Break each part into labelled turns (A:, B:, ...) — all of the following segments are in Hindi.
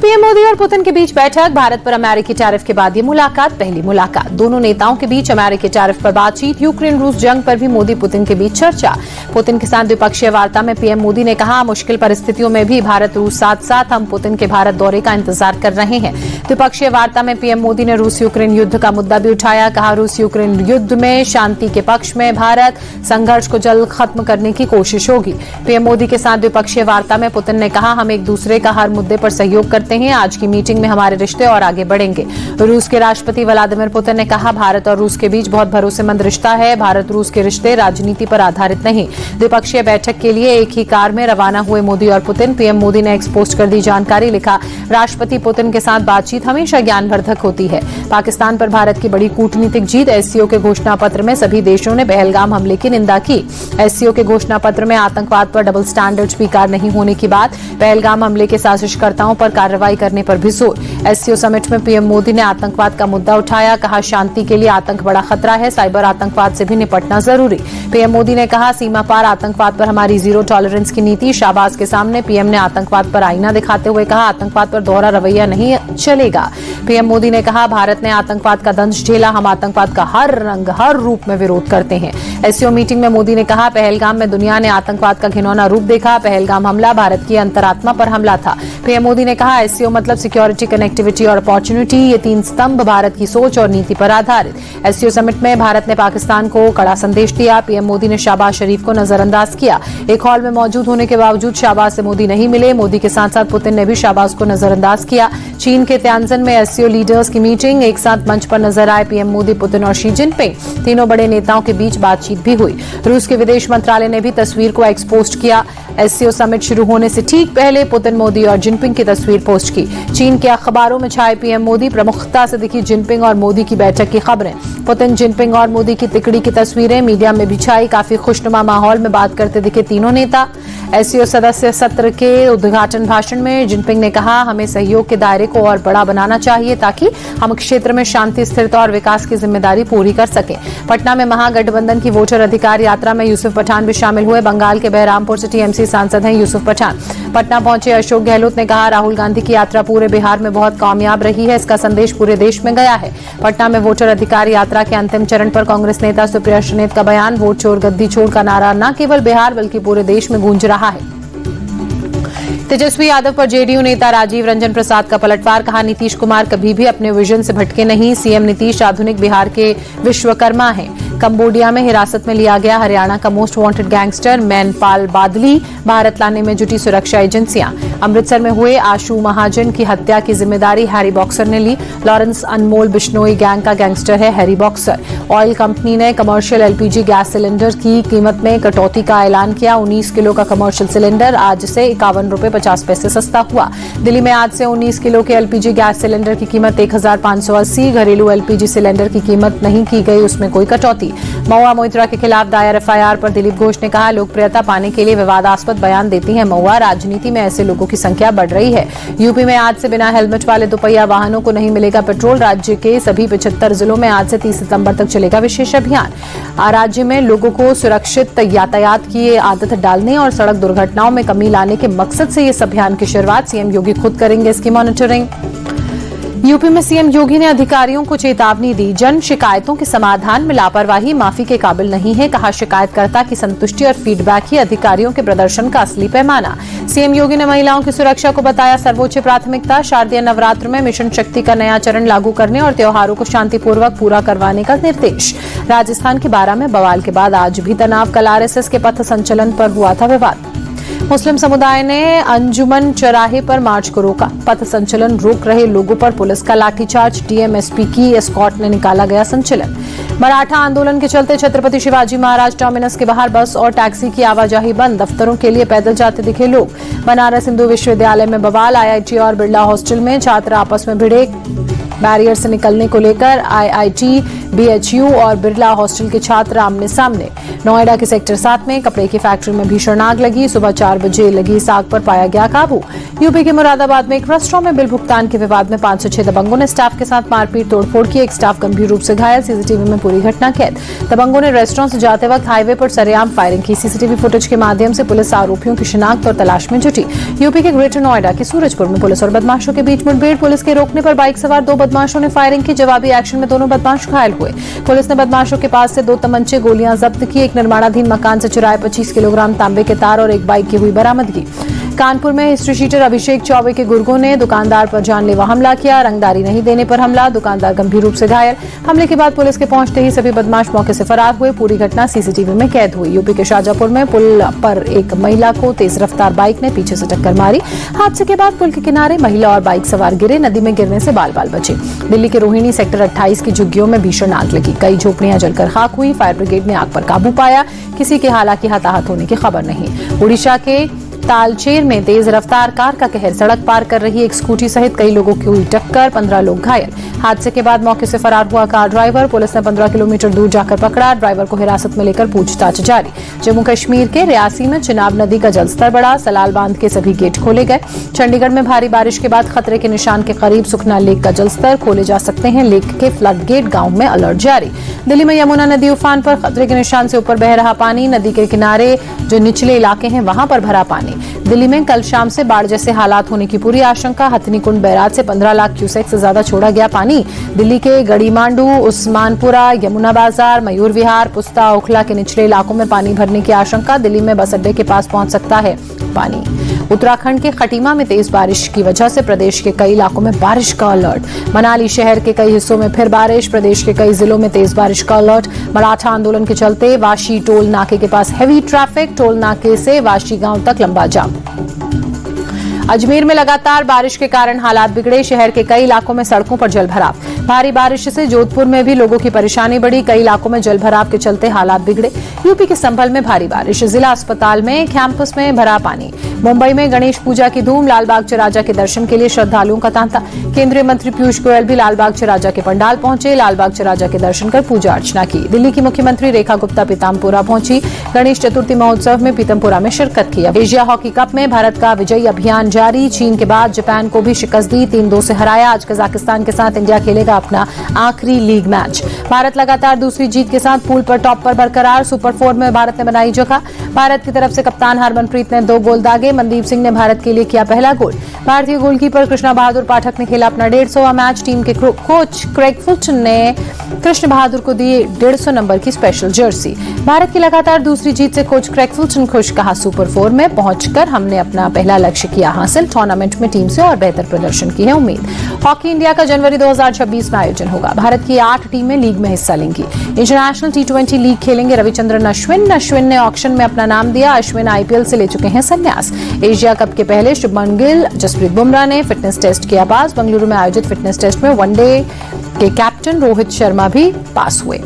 A: पीएम मोदी और पुतिन के बीच बैठक। भारत पर अमेरिकी टैरिफ के बाद ये मुलाकात पहली मुलाकात। दोनों नेताओं के बीच अमेरिकी टैरिफ पर बातचीत। यूक्रेन रूस जंग पर भी मोदी पुतिन के बीच चर्चा। पुतिन के साथ द्विपक्षीय वार्ता में पीएम मोदी ने कहा, मुश्किल परिस्थितियों में भी भारत रूस साथ साथ, हम पुतिन के भारत दौरे का इंतजार कर रहे हैं। द्विपक्षीय वार्ता में पीएम मोदी ने रूस यूक्रेन युद्ध का मुद्दा भी उठाया। कहा, रूस यूक्रेन युद्ध में शांति के पक्ष में भारत, संघर्ष को जल्द खत्म करने की कोशिश होगी। पीएम मोदी के साथ द्विपक्षीय वार्ता में पुतिन ने कहा, हम एक दूसरे का हर मुद्दे पर सहयोग करते हैं। आज की मीटिंग में हमारे रिश्ते और आगे बढ़ेंगे। रूस के राष्ट्रपति व्लादिमीर पुतिन ने कहा, भारत और रूस के बीच बहुत भरोसेमंद रिश्ता है। भारत रूस के रिश्ते राजनीति पर आधारित नहीं। द्विपक्षीय बैठक के लिए एक ही कार में रवाना हुए मोदी और पुतिन। पीएम मोदी ने एक्स पोस्ट कर दी जानकारी। लिखा, राष्ट्रपति पुतिन के साथ बातचीत हमेशा ज्ञानवर्धक होती है। पाकिस्तान पर भारत की बड़ी कूटनीतिक जीत। एससीओ के घोषणा पत्र में सभी देशों ने पहलगाम हमले की निंदा की। एससीओ के घोषणा पत्र में आतंकवाद पर डबल स्टैंडर्ड स्वीकार नहीं होने की बात। पहलगाम हमले के साजिशकर्ताओं पर कार्रवाई करने पर भी जोर। एससीओ समिट में पीएम मोदी ने आतंकवाद का मुद्दा उठाया। कहा, शांति के लिए आतंक बड़ा खतरा है। साइबर आतंकवाद से भी निपटना जरूरी। पीएम मोदी ने कहा, सीमा पार आतंकवाद पर हमारी जीरो टॉलरेंस की नीति। शाहबाज के सामने पीएम ने आतंकवाद पर आईना दिखाते हुए कहा, आतंकवाद पर दोहरा रवैया नहीं चलेगा। पीएम मोदी ने कहा, भारत ने आतंकवाद का दंश झेला। हम आतंकवाद का हर रंग हर रूप में विरोध करते हैं। एससीओ मीटिंग में मोदी ने कहा, पहलगाम में दुनिया ने आतंकवाद का घिनौना रूप देखा। पहलगाम हमला भारत की अंतरात्मा पर हमला था। पीएम मोदी ने कहा, एससीओ मतलब सिक्योरिटी, कनेक्टिविटी और अपॉर्चुनिटी। ये तीन स्तंभ भारत की सोच और नीति पर आधारित। एससीओ समिट में भारत ने पाकिस्तान को कड़ा संदेश दिया। पीएम मोदी ने शहबाज शरीफ को नजरअंदाज किया। एक हॉल में मौजूद होने के बावजूद शहबाज से मोदी नहीं मिले। मोदी के साथ साथ पुतिन ने भी शहबाज को नजरअंदाज किया। चीन के त्यांजन में एससीओ लीडर्स की मीटिंग। एक साथ मंच पर नजर आए पीएम मोदी, पुतिन और शी जिनपिंग। तीनों बड़े नेताओं के बीच बातचीत भी हुई। रूस के विदेश मंत्रालय ने भी तस्वीर को एक्सपोस्ट किया। एससीओ समिट शुरू होने से ठीक पहले पुतिन, मोदी और जिनपिंग की तस्वीर पोस्ट की। चीन के अखबारों में छाए पीएम मोदी, प्रमुखता से दिखी जिनपिंग और मोदी की बैठक की खबरें। पुतिन, जिनपिंग और मोदी की तिकड़ी की तस्वीरें मीडिया में भी छाई। काफी खुशनुमा माहौल में बात करते दिखे तीनों नेता। एससीओ सदस्य सत्र के उद्घाटन भाषण में जिनपिंग ने कहा, हमें सहयोग के दायरे को और बड़ा बनाना चाहिए ताकि हम क्षेत्र में शांति, स्थिरता और विकास की जिम्मेदारी पूरी कर सकें। पटना में महागठबंधन की वोटर अधिकार यात्रा में यूसुफ पठान भी शामिल हुए। बंगाल के बहरामपुर से टीएमसी सांसद हैं यूसुफ पठान। पटना पहुंचे अशोक गहलोत ने कहा, राहुल गांधी की यात्रा पूरे बिहार में बहुत कामयाब रही है। इसका संदेश पूरे देश में गया है। पटना में वोटर अधिकार यात्रा के अंतिम चरण पर कांग्रेस नेता सुप्रिया सुनेत का बयान, वोट चोर गद्दी छोड़ का नारा न केवल बिहार बल्कि पूरे देश में गूंज रहा है। तेजस्वी यादव पर जेडीयू नेता राजीव रंजन प्रसाद का पलटवार। कहा, नीतीश कुमार कभी भी अपने विजन से भटके नहीं। सीएम नीतीश आधुनिक बिहार के विश्वकर्मा हैं। कंबोडिया में हिरासत में लिया गया हरियाणा का मोस्ट वांटेड गैंगस्टर मैनपाल बादली, भारत लाने में जुटी सुरक्षा एजेंसियां। अमृतसर में हुए आशु महाजन की हत्या की जिम्मेदारी हैरी बॉक्सर ने ली। लॉरेंस अनमोल बिश्नोई गैंग का गैंगस्टर है हैरी बॉक्सर। ऑयल कंपनी ने कमर्शियल एलपीजी गैस सिलेंडर की कीमत में कटौती का ऐलान किया। 19 किलो का कमर्शियल सिलेंडर आज से 51 रुपए 50 पैसे सस्ता हुआ। दिल्ली में आज से 19 किलो के एलपीजी गैस सिलेंडर की कीमत 1580। घरेलू एलपीजी सिलेंडर की कीमत नहीं की गई, उसमें कोई कटौती। महुआ मोइत्रा के खिलाफ दायर एफआईआर पर दिलीप घोष ने कहा, लोकप्रियता पाने के लिए विवादास्पद बयान देती है महुआ। राजनीति में ऐसे लोगों की संख्या बढ़ रही है। यूपी में आज से बिना हेलमेट वाले दोपहिया वाहनों को नहीं मिलेगा पेट्रोल। राज्य के सभी 75 जिलों में आज से 30 सितंबर तक चलेगा विशेष अभियान। राज्य में लोगों को सुरक्षित यातायात की आदत डालने और सड़क दुर्घटनाओं में कमी लाने के मकसद से इस अभियान की शुरुआत सीएम योगी खुद करेंगे इसकी मॉनिटरिंग। यूपी में सीएम योगी ने अधिकारियों को चेतावनी दी, जन शिकायतों के समाधान में लापरवाही माफी के काबिल नहीं है। कहा, शिकायतकर्ता की संतुष्टि और फीडबैक ही अधिकारियों के प्रदर्शन का असली पैमाना। सीएम योगी ने महिलाओं की सुरक्षा को बताया सर्वोच्च प्राथमिकता। शारदीय नवरात्र में मिशन शक्ति का नया चरण लागू करने और त्योहारों को शांतिपूर्वक पूरा करवाने का निर्देश। राजस्थान के बारां में बवाल के बाद आज भी तनाव। कल आरएसएस के पथ संचलन पर हुआ था विवाद। मुस्लिम समुदाय ने अंजुमन चौराहे पर मार्च को रोका। पथ संचलन रोक रहे लोगों पर पुलिस का लाठीचार्ज। डीएमएसपी की एस्कॉर्ट ने निकाला गया संचलन। मराठा आंदोलन के चलते छत्रपति शिवाजी महाराज टर्मिनस के बाहर बस और टैक्सी की आवाजाही बंद। दफ्तरों के लिए पैदल जाते दिखे लोग। बनारस हिंदू विश्वविद्यालय में बवाल। आईआईटी और बिरला हॉस्टल में छात्र आपस में भिड़े। बैरियर से निकलने को लेकर आईआईटी BHU और बिरला हॉस्टल के छात्र आमने सामने। नोएडा के सेक्टर 7 में कपड़े की फैक्ट्री में भीषण आग लगी। सुबह 4 बजे लगी इस आग पर पाया गया काबू। यूपी के मुरादाबाद में एक रेस्टोरेंट में बिल भुगतान के विवाद में 5 से 6 दबंगों ने स्टाफ के साथ मारपीट तोड़फोड़ की। एक स्टाफ गंभीर रूप से घायल। सीसीटीवी में पूरी घटना कैद। दबंगों ने रेस्टोरेंट से जाते वक्त हाईवे पर सरेआम फायरिंग की। सीसीटीवी फुटेज के माध्यम से पुलिस आरोपियों की शिनाख्त और तलाश में जुटी। यूपी के ग्रेटर नोएडा के सूरजपुर में पुलिस और बदमाशों के बीच मुठभेड़। पुलिस के रोकने पर बाइक सवार 2 बदमाशों ने फायरिंग की। जवाबी एक्शन में दोनों बदमाश घायल हुए। पुलिस ने बदमाशों के पास से 2 तमंचे, गोलियां जब्त की। एक निर्माणाधीन मकान से चुराए 25 किलोग्राम तांबे के तार और एक बाइक की हुई बरामदगी। कानपुर में हिस्ट्री शीटर अभिषेक चौबे के गुर्गों ने दुकानदार पर जानलेवा हमला किया। रंगदारी नहीं देने पर हमला, दुकानदार गंभीर रूप से घायल। हमले के बाद पुलिस के पहुंचते ही सभी बदमाश मौके से फरार हुए। पूरी घटना सीसीटीवी में कैद हुई। यूपी के शाजापुर में पुल पर एक महिला को तेज रफ्तार बाइक ने पीछे से टक्कर मारी। हादसे के बाद पुल के किनारे महिला और बाइक सवार गिरे। नदी में गिरने से बाल बाल बचे। दिल्ली के रोहिणी सेक्टर 28 की झुग्गियों में भीषण आग लगी। कई झोपड़ियां जलकर खाक हुई। फायर ब्रिगेड ने आग पर काबू पाया। किसी के हालांकि हताहत होने की खबर नहीं। उड़ीसा के तालचेर में तेज रफ्तार कार का कहर। सड़क पार कर रही एक स्कूटी सहित कई लोगों की हुई टक्कर। 15 लोग घायल। हादसे के बाद मौके से फरार हुआ कार ड्राइवर। पुलिस ने 15 किलोमीटर दूर जाकर पकड़ा। ड्राइवर को हिरासत में लेकर पूछताछ जारी। जम्मू कश्मीर के रियासी में चिनाब नदी का जलस्तर बढ़ा। सलाल बांध के सभी गेट खोले गए। चंडीगढ़ में भारी बारिश के बाद खतरे के निशान के करीब सुखना लेक का जलस्तर। खोले जा सकते हैं लेक के फ्लड गेट। गांव में अलर्ट जारी। दिल्ली में यमुना नदी उफान पर। खतरे के निशान से ऊपर बह रहा पानी। नदी के किनारे जो निचले इलाके हैं वहां पर भरा पानी। दिल्ली में कल शाम से बाढ़ जैसे हालात होने की पूरी आशंका। हथनीकुंड बैराज से 15 लाख क्यूसेक से ज्यादा छोड़ा गया पानी। दिल्ली के गड़ीमांडू, उस्मानपुरा, यमुना बाजार, मयूर विहार, पुस्ता, ओखला के निचले इलाकों में पानी भरने की आशंका। दिल्ली में बस अड्डे के पास पहुंच सकता है पानी। उत्तराखंड के खटीमा में तेज बारिश की वजह से प्रदेश के कई इलाकों में बारिश का अलर्ट। मनाली शहर के कई हिस्सों में फिर बारिश। प्रदेश के कई जिलों में तेज बारिश का अलर्ट। मराठा आंदोलन के चलते वाशी टोल नाके के पास हैवी ट्रैफिक। टोल नाके से वाशी गांव तक लंबा जाम। अजमेर में लगातार बारिश के कारण हालात बिगड़े। शहर के कई इलाकों में सड़कों पर जलभराव। भारी बारिश से जोधपुर में भी लोगों की परेशानी बढ़ी। कई इलाकों में जलभराव के चलते हालात बिगड़े। यूपी के संभल में भारी बारिश। जिला अस्पताल में कैंपस में भरा पानी। मुंबई में गणेश पूजा की धूम। लालबाग चौराहा के दर्शन के लिए श्रद्धालुओं का तांता। केंद्रीय मंत्री पीयूष गोयल भी लालबाग चौराहा के पंडाल पहुंचे। लालबाग चौराहा के दर्शन कर पूजा अर्चना की। दिल्ली की मुख्यमंत्री रेखा गुप्ता पीतमपुरा पहुंची। गणेश चतुर्थी महोत्सव में पीतमपुरा में शिरकत की। एशिया हॉकी कप में भारत का विजयी अभियान जारी। चीन के बाद जापान को भी शिकस्त दी। 3-2 से हराया। आज कजाकिस्तान के साथ इंडिया खेलेगा अपना आखिरी लीग मैच। भारत लगातार दूसरी जीत के साथ पूल पर टॉप पर बरकरार। सुपर 4 में भारत ने बनाई जगह। भारत की तरफ से कप्तान हरमनप्रीत ने 2 गोल दागे। मनदीप सिंह ने भारत के लिए किया पहला गोल। भारतीय गोलकीपर कृष्णा बहादुर पाठक ने खेला अपना 150वां मैच। टीम के कोच क्रेग फुल्टन ने कृष्ण बहादुर को दी 150 नंबर की स्पेशल जर्सी। भारत की लगातार दूसरी जीत से कोच क्रेग फुल्टन खुश। कहा, सुपर 4 में पहुंचकर हमने अपना पहला लक्ष्य किया हासिल। टूर्नामेंट में टीम से और बेहतर प्रदर्शन की है उम्मीद। हॉकी इंडिया का जनवरी 2026 में आयोजन होगा। भारत की 8 टीमें लीग में हिस्सा लेंगी। इंटरनेशनल T20 लीग खेलेंगे रविचंद्रन अश्विन। अश्विन ने ऑक्शन में अपना नाम दिया। अश्विन IPL से ले चुके हैं संन्यास। एशिया कप के पहले शुभमन गिल, जसप्रीत बुमराह ने फिटनेस टेस्ट किया पास। बेंगलुरु में आयोजित फिटनेस टेस्ट में वनडे के कैप्टन रोहित शर्मा भी पास हुए।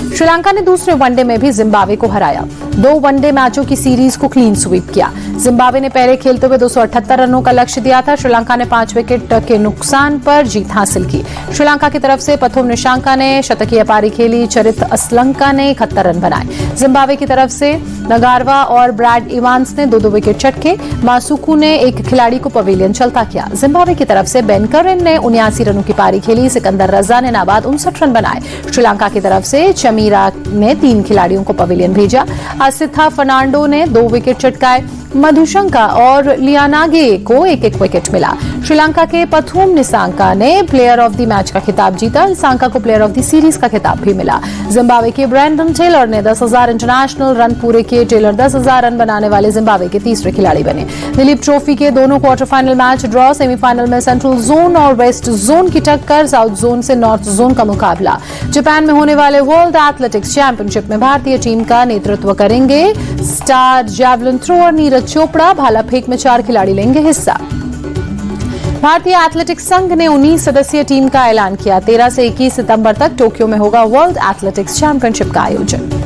A: श्रीलंका ने दूसरे वनडे में भी जिम्बाब्वे को हराया। 2 वनडे मैचों की सीरीज को क्लीन स्वीप किया। जिम्बाब्वे ने पहले खेलते हुए 278 रनों का लक्ष्य दिया था। श्रीलंका ने 5 विकेट के नुकसान पर जीत हासिल की। श्रीलंका की तरफ से पथुम निशांका ने शतकीय पारी खेली। चरित असलंका ने 71 रन बनाए। जिम्बाब्वे की तरफ से नगारवा और ब्रैड इवांस ने 2-2 विकेट चटके। मासुकू ने एक खिलाड़ी को पवेलियन चलता किया। जिम्बाब्वे की तरफ से बेन करन ने 79 रनों की पारी खेली। सिकंदर रजा ने नाबाद 59 रन बनाए। श्रीलंका की तरफ से चमीरा ने 3 खिलाड़ियों को पवेलियन भेजा। असिथा फर्नांडो ने 2 विकेट चटकाए। मधुशंका और लियानागे को 1-1 विकेट मिला। श्रीलंका के पथुम निसांका ने प्लेयर ऑफ द मैच का खिताब जीता। निसांका को प्लेयर ऑफ द सीरीज का खिताब भी मिला। जिम्बाब्वे के ब्रैंडन टेलर ने 10,000 इंटरनेशनल रन पूरे किए। टेलर 10,000 रन बनाने वाले जिम्बाब्वे के तीसरे खिलाड़ी बने। दिलीप ट्रॉफी के दोनों quarter final match draw. Semifinal में सेंट्रल जोन और वेस्ट जोन की टक्कर। साउथ जोन से नॉर्थ जोन का मुकाबला। जापान में होने वाले वर्ल्ड एथलेटिक्स चैंपियनशिप में भारतीय टीम का नेतृत्व करेंगे star javelin thrower Neeraj Chopra. भाला फेंक में 4 खिलाड़ी लेंगे हिस्सा। भारतीय एथलेटिक्स संघ ने 19 सदस्यीय टीम का ऐलान किया। 13 से 21 सितंबर तक टोक्यो में होगा वर्ल्ड एथलेटिक्स चैंपियनशिप का आयोजन।